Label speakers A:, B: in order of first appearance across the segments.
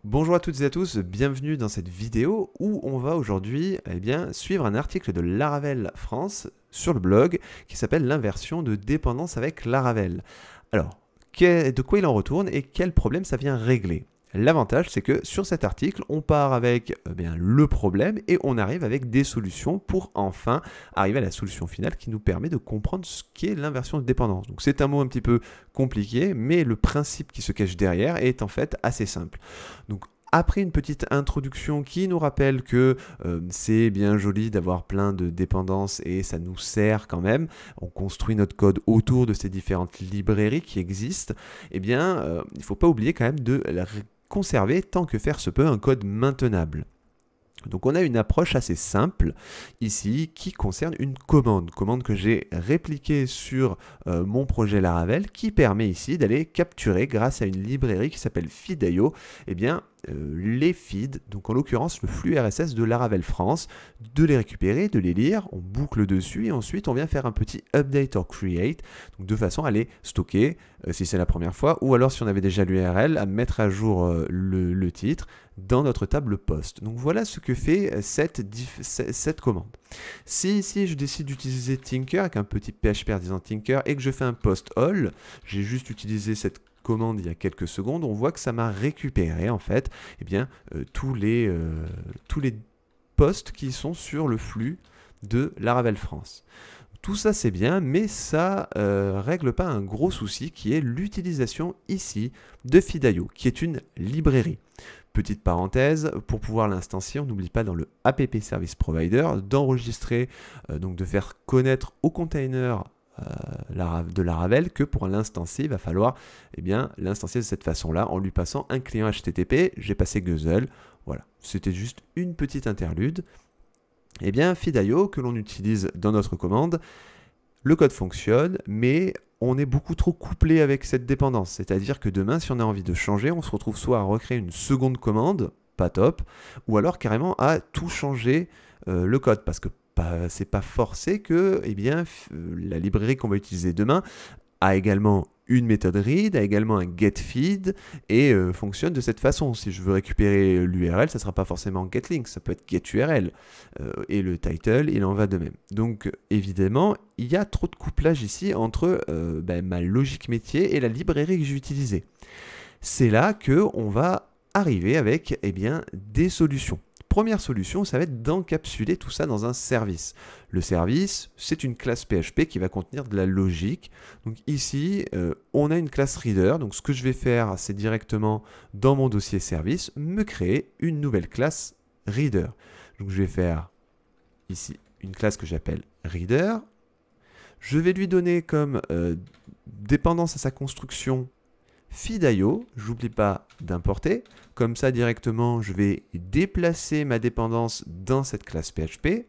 A: Bonjour à toutes et à tous, bienvenue dans cette vidéo où on va aujourd'hui suivre un article de Laravel France sur le blog qui s'appelle l'inversion de dépendance avec Laravel. Alors, de quoi il en retourne et quel problème ça vient régler? L'avantage, c'est que sur cet article, on part avec le problème et on arrive avec des solutions pour enfin arriver à la solution finale qui nous permet de comprendre ce qu'est l'inversion de dépendance. Donc c'est un mot un petit peu compliqué, mais le principe qui se cache derrière est en fait assez simple. Donc après une petite introduction qui nous rappelle que c'est bien joli d'avoir plein de dépendances et ça nous sert quand même, on construit notre code autour de ces différentes librairies qui existent, il ne faut pas oublier quand même de conserver tant que faire se peut un code maintenable. Donc on a une approche assez simple ici qui concerne une commande que j'ai répliquée sur mon projet Laravel qui permet ici d'aller capturer grâce à une librairie qui s'appelle feed.io les feeds, donc en l'occurrence le flux RSS de Laravel France, de les récupérer, de les lire, on boucle dessus et ensuite on vient faire un petit update or create, donc de façon à les stocker si c'est la première fois, ou alors si on avait déjà l'URL, à mettre à jour le titre dans notre table post. Donc voilà ce que fait cette commande. Si ici je décide d'utiliser Tinker avec un petit PHP disant Tinker et que je fais un post all, j'ai juste utilisé cette commande il y a quelques secondes, on voit que ça m'a récupéré en fait tous les posts qui sont sur le flux de Laravel France. Tout ça c'est bien, mais ça règle pas un gros souci qui est l'utilisation ici de feed.io, qui est une librairie. Petite parenthèse, pour pouvoir l'instancier, on n'oublie pas dans le app service provider d'enregistrer, donc de faire connaître au container de Laravel que pour l'instancier, il va falloir l'instancier de cette façon-là en lui passant un client HTTP. J'ai passé Guzzle, voilà, c'était juste une petite interlude. feed.io que l'on utilise dans notre commande, le code fonctionne, mais on est beaucoup trop couplé avec cette dépendance. C'est-à-dire que demain, si on a envie de changer, on se retrouve soit à recréer une seconde commande, pas top, ou alors carrément à tout changer le code, parce que c'est pas forcé que la librairie qu'on va utiliser demain a également une méthode read, a également un getFeed et fonctionne de cette façon. Si je veux récupérer l'URL, ça ne sera pas forcément getLink, ça peut être getURL. Et le title, il en va de même. Donc évidemment, il y a trop de couplage ici entre ma logique métier et la librairie que j'ai utilisée. C'est là qu'on va arriver avec des solutions. Première solution, ça va être d'encapsuler tout ça dans un service. Le service, c'est une classe PHP qui va contenir de la logique. Donc ici, on a une classe reader. Donc ce que je vais faire, c'est directement dans mon dossier service, me créer une nouvelle classe reader. Donc je vais faire ici une classe que j'appelle reader. Je vais lui donner comme dépendance à sa construction feed.io, j'oublie pas d'importer, comme ça directement je vais déplacer ma dépendance dans cette classe PHP,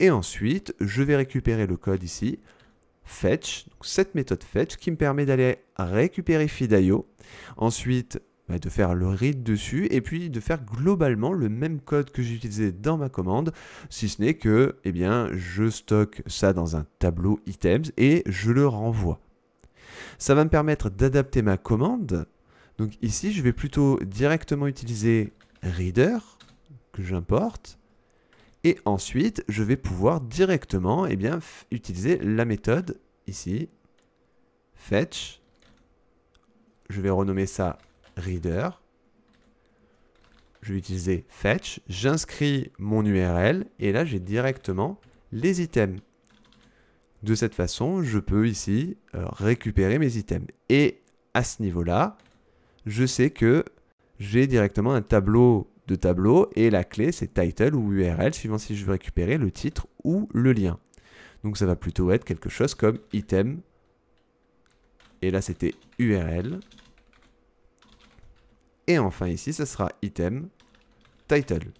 A: et ensuite je vais récupérer le code ici, fetch, donc cette méthode fetch qui me permet d'aller récupérer feed.io, ensuite de faire le read dessus, et puis de faire globalement le même code que j'ai utilisé dans ma commande, si ce n'est que je stocke ça dans un tableau items et je le renvoie. Ça va me permettre d'adapter ma commande. Donc ici, je vais plutôt directement utiliser reader, que j'importe. Et ensuite, je vais pouvoir directement utiliser la méthode ici, fetch. Je vais renommer ça reader. Je vais utiliser fetch. J'inscris mon URL. Et là, j'ai directement les items. De cette façon, je peux ici récupérer mes items. Et à ce niveau-là, je sais que j'ai directement un tableau de tableaux et la clé, c'est title ou URL, suivant si je veux récupérer le titre ou le lien. Donc ça va plutôt être quelque chose comme item. Et là, c'était URL. Et enfin ici, ça sera item, title.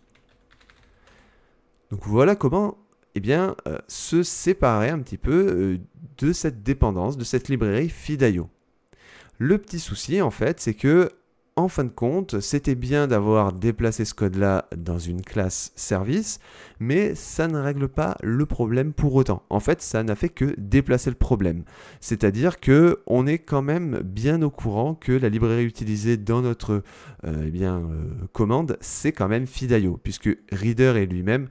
A: Donc voilà comment se séparer un petit peu de cette dépendance, de cette librairie feed.io. Le petit souci, en fait, c'est que en fin de compte, c'était bien d'avoir déplacé ce code-là dans une classe service, mais ça ne règle pas le problème pour autant. En fait, ça n'a fait que déplacer le problème. C'est-à-dire que on est quand même bien au courant que la librairie utilisée dans notre commande, c'est quand même Fidaio, puisque Reader est lui-même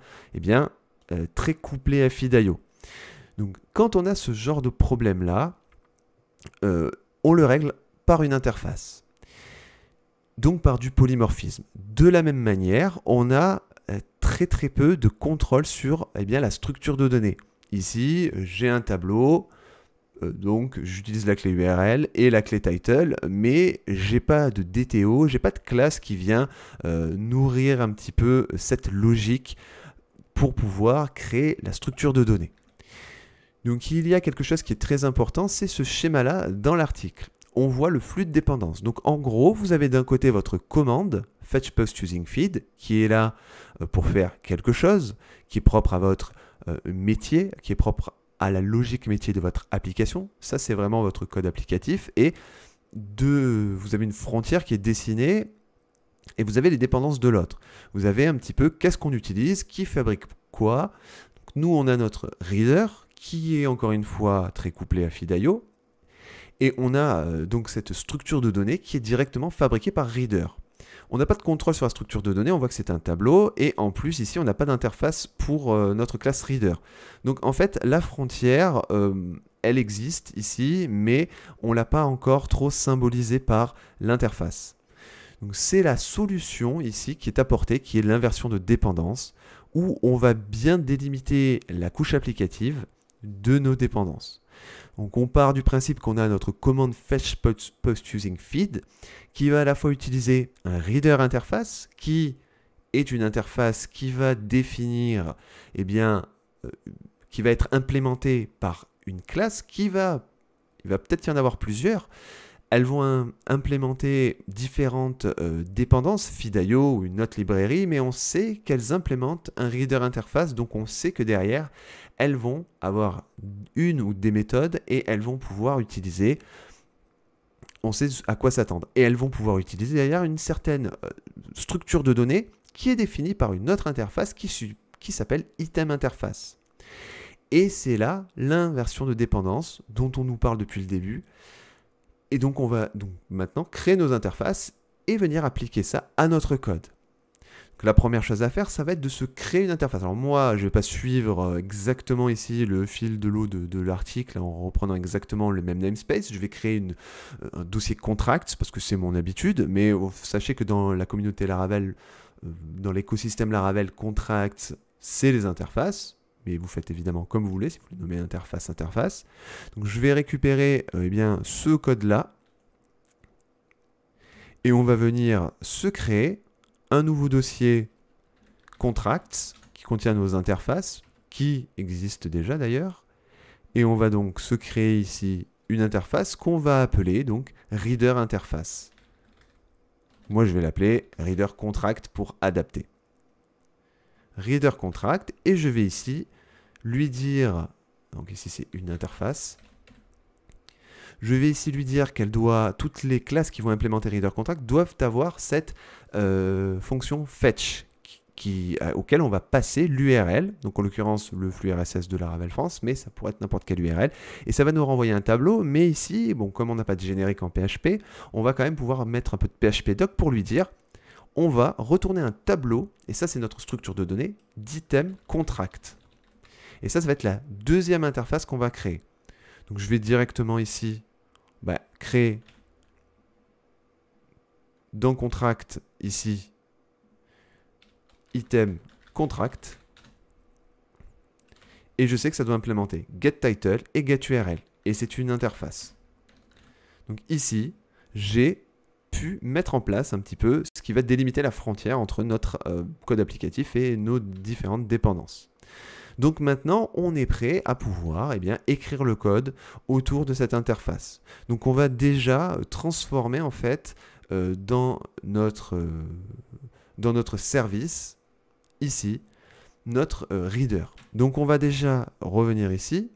A: très couplé à Fidaio. Donc, quand on a ce genre de problème-là, on le règle par une interface. Donc par du polymorphisme. De la même manière, on a très peu de contrôle sur la structure de données. Ici, j'ai un tableau, donc j'utilise la clé URL et la clé title, mais j'ai pas de DTO, j'ai pas de classe qui vient nourrir un petit peu cette logique pour pouvoir créer la structure de données. Donc il y a quelque chose qui est très important, c'est ce schéma-là dans l'article. On voit le flux de dépendance. Donc en gros, vous avez d'un côté votre commande fetch post using feed qui est là pour faire quelque chose, qui est propre à votre métier, qui est propre à la logique métier de votre application. Ça, c'est vraiment votre code applicatif. Et vous avez une frontière qui est dessinée et vous avez les dépendances de l'autre. Vous avez un petit peu qu'est-ce qu'on utilise, qui fabrique quoi. Donc, nous, on a notre reader qui est encore une fois très couplé à Fidaio. Et on a donc cette structure de données qui est directement fabriquée par Reader. On n'a pas de contrôle sur la structure de données, on voit que c'est un tableau, et en plus ici on n'a pas d'interface pour notre classe Reader. Donc en fait la frontière, elle existe ici, mais on ne l'a pas encore trop symbolisée par l'interface. Donc c'est la solution ici qui est apportée, qui est l'inversion de dépendance, où on va bien délimiter la couche applicative de nos dépendances. Donc on part du principe qu'on a notre commande fetch post using feed qui va à la fois utiliser un reader interface qui est une interface qui va définir, qui va être implémentée par une classe il va peut-être y en avoir plusieurs. Elles vont implémenter différentes dépendances, Fidaio ou une autre librairie, mais on sait qu'elles implémentent un reader interface, donc on sait que derrière, elles vont avoir une ou des méthodes et elles vont pouvoir utiliser, on sait à quoi s'attendre, et elles vont pouvoir utiliser derrière une certaine structure de données qui est définie par une autre interface qui s'appelle item interface. Et c'est là l'inversion de dépendance dont on nous parle depuis le début. Et donc on va maintenant créer nos interfaces et venir appliquer ça à notre code. Donc la première chose à faire, ça va être de se créer une interface. Alors moi, je ne vais pas suivre exactement ici le fil de l'eau de l'article en reprenant exactement le même namespace. Je vais créer un dossier contracts parce que c'est mon habitude, mais sachez que dans la communauté Laravel, dans l'écosystème Laravel, contracts, c'est les interfaces. Mais vous faites évidemment comme vous voulez, si vous voulez nommer interface. Donc je vais récupérer ce code-là. Et on va venir se créer un nouveau dossier contracts qui contient nos interfaces, qui existe déjà d'ailleurs. Et on va donc se créer ici une interface qu'on va appeler donc reader interface. Moi je vais l'appeler reader contract pour adapter. Reader contract, et je vais ici lui dire, donc ici c'est une interface, je vais ici lui dire toutes les classes qui vont implémenter reader contract doivent avoir cette fonction fetch auquel on va passer l'URL, donc en l'occurrence le flux RSS de Laravel France, mais ça pourrait être n'importe quelle URL, et ça va nous renvoyer un tableau, mais ici, bon, comme on n'a pas de générique en PHP, on va quand même pouvoir mettre un peu de PHP doc pour lui dire on va retourner un tableau, et ça c'est notre structure de données, d'item contract. Et ça va être la deuxième interface qu'on va créer. Donc je vais directement ici créer dans contract, ici, item contract. Et je sais que ça doit implémenter getTitle et getURL. Et c'est une interface. Donc ici, j'ai pu mettre en place un petit peu ce qui va délimiter la frontière entre notre code applicatif et nos différentes dépendances. Donc maintenant, on est prêt à pouvoir écrire le code autour de cette interface. Donc on va déjà transformer en fait dans notre service, ici, notre reader. Donc on va déjà revenir ici,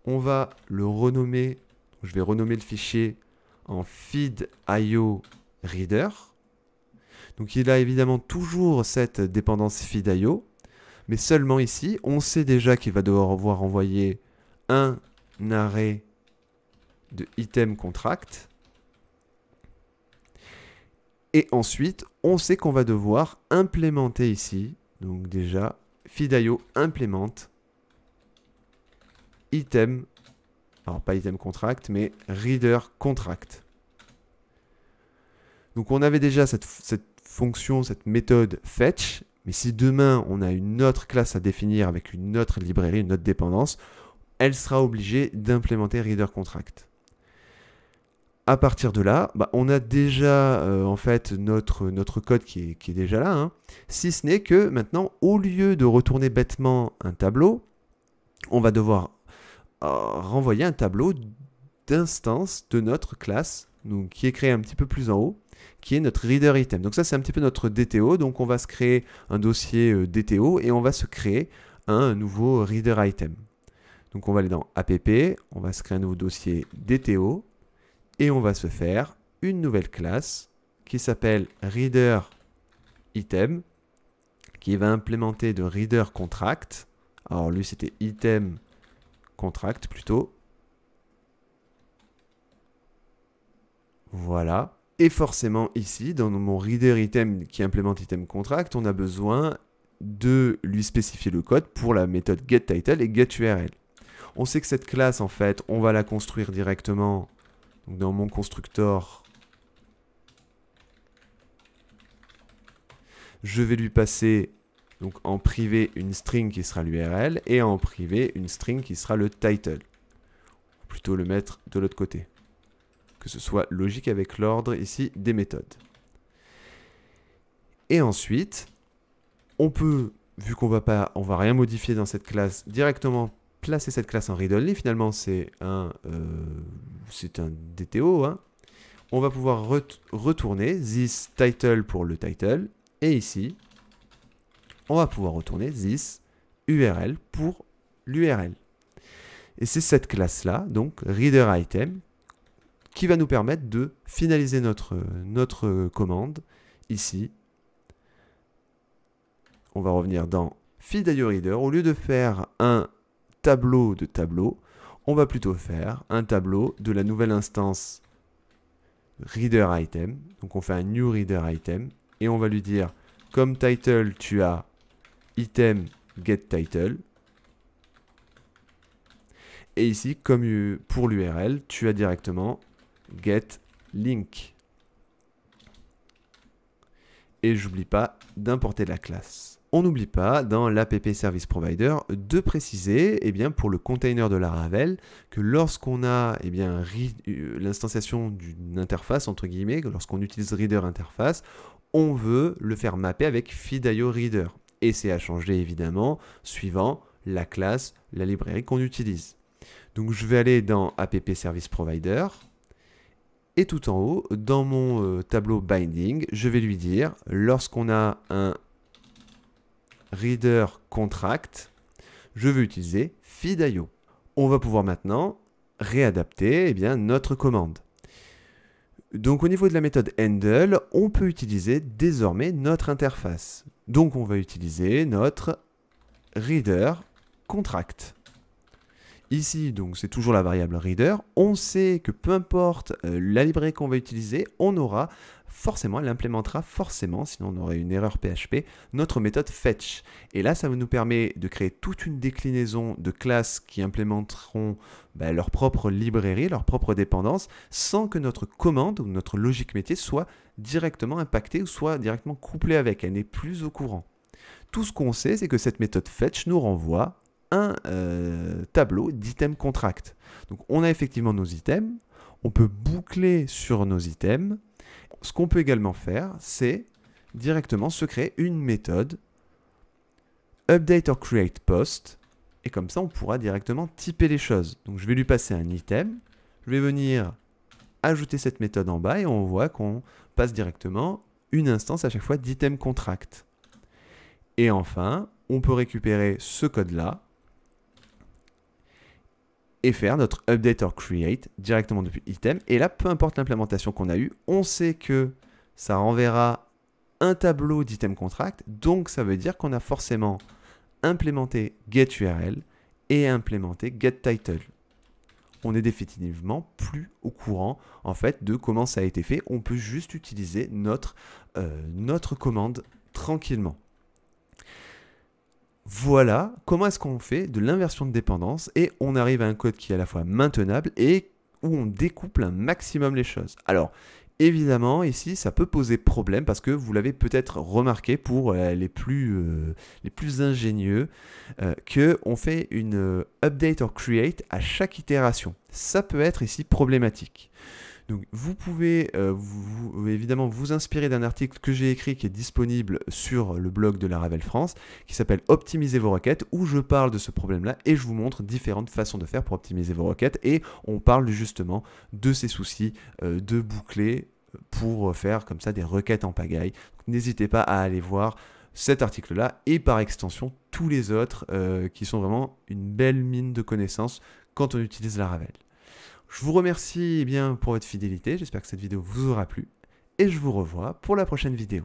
A: on va le renommer, je vais renommer le fichier en feed.io reader. Donc il a évidemment toujours cette dépendance feed.io, mais seulement ici, on sait déjà qu'il va devoir envoyer un arrêt de item contract. Et ensuite, on sait qu'on va devoir implémenter ici, donc déjà, feed.io implémente item, alors pas item contract, mais reader contract. Donc on avait déjà cette fonction, cette méthode fetch, mais si demain on a une autre classe à définir avec une autre librairie, une autre dépendance, elle sera obligée d'implémenter reader contract. À partir de là, on a déjà en fait notre code qui est déjà là, hein. Si ce n'est que maintenant, au lieu de retourner bêtement un tableau, on va devoir renvoyer un tableau d'instance de notre classe, donc, qui est créé un petit peu plus en haut, qui est notre reader item. Donc ça, c'est un petit peu notre DTO. Donc on va se créer un dossier DTO et on va se créer un nouveau reader item. Donc on va aller dans app, on va se créer un nouveau dossier DTO et on va se faire une nouvelle classe qui s'appelle reader item, qui va implémenter de reader contract. Alors lui, c'était item contract plutôt. Voilà. Et forcément ici, dans mon reader item qui implémente item contract, on a besoin de lui spécifier le code pour la méthode getTitle et getURL. On sait que cette classe, en fait, on va la construire directement donc dans mon constructeur. Je vais lui passer donc en privé une string qui sera l'URL et en privé une string qui sera le title. Ou plutôt le mettre de l'autre côté. Que ce soit logique avec l'ordre ici des méthodes. Et ensuite, on peut, vu qu'on va rien modifier dans cette classe, directement placer cette classe en read-only. Finalement, c'est un DTO. Hein. On va pouvoir retourner this title pour le title. Et ici, on va pouvoir retourner this URL pour l'URL. Et c'est cette classe-là, donc reader item, qui va nous permettre de finaliser notre commande ici. On va revenir dans feed.io reader. Au lieu de faire un tableau de tableau, on va plutôt faire un tableau de la nouvelle instance reader item. Donc on fait un new reader item et on va lui dire comme title tu as item getTitle. Et ici, comme pour l'URL, tu as directement getLink. Et j'oublie pas d'importer la classe. On n'oublie pas, dans l'app service provider, de préciser, pour le container de Laravel, que lorsqu'on a l'instanciation d'une interface, entre guillemets, lorsqu'on utilise reader interface, on veut le faire mapper avec feed.io reader. Et c'est à changer, évidemment, suivant la classe, la librairie qu'on utilise. Donc je vais aller dans app service provider. Et tout en haut, dans mon tableau binding, je vais lui dire, lorsqu'on a un reader contract, je veux utiliser feed.io. On va pouvoir maintenant réadapter notre commande. Donc au niveau de la méthode handle, on peut utiliser désormais notre interface. Donc on va utiliser notre reader contract. Ici, donc c'est toujours la variable reader. On sait que peu importe la librairie qu'on va utiliser, on aura forcément, elle implémentera forcément, sinon on aurait une erreur PHP, notre méthode fetch. Et là, ça nous permet de créer toute une déclinaison de classes qui implémenteront leur propre librairie, leur propre dépendance, sans que notre commande ou notre logique métier soit directement impactée ou soit directement couplée avec. Elle n'est plus au courant. Tout ce qu'on sait, c'est que cette méthode fetch nous renvoie un tableau d'item contract. Donc on a effectivement nos items, on peut boucler sur nos items. Ce qu'on peut également faire, c'est directement se créer une méthode update or create post, et comme ça on pourra directement typer les choses. Donc je vais lui passer un item, je vais venir ajouter cette méthode en bas et on voit qu'on passe directement une instance à chaque fois d'item contract. Et enfin, on peut récupérer ce code-là et faire notre update or create directement depuis item. Et là, peu importe l'implémentation qu'on a eue, on sait que ça renverra un tableau d'item contract, donc ça veut dire qu'on a forcément implémenté getURL et implémenté getTitle. On est définitivement plus au courant en fait de comment ça a été fait. On peut juste utiliser notre commande tranquillement. Voilà comment est-ce qu'on fait de l'inversion de dépendance et on arrive à un code qui est à la fois maintenable et où on découple un maximum les choses. Alors, évidemment, ici, ça peut poser problème parce que vous l'avez peut-être remarqué pour les plus ingénieux, qu'on fait une update or create à chaque itération. Ça peut être ici problématique. Donc, vous pouvez évidemment vous inspirer d'un article que j'ai écrit qui est disponible sur le blog de Laravel France, qui s'appelle Optimiser vos requêtes, où je parle de ce problème-là et je vous montre différentes façons de faire pour optimiser vos requêtes. Et on parle justement de ces soucis de boucler pour faire comme ça des requêtes en pagaille. N'hésitez pas à aller voir cet article-là et par extension tous les autres qui sont vraiment une belle mine de connaissances quand on utilise Laravel. Je vous remercie bien pour votre fidélité, j'espère que cette vidéo vous aura plu et je vous revois pour la prochaine vidéo.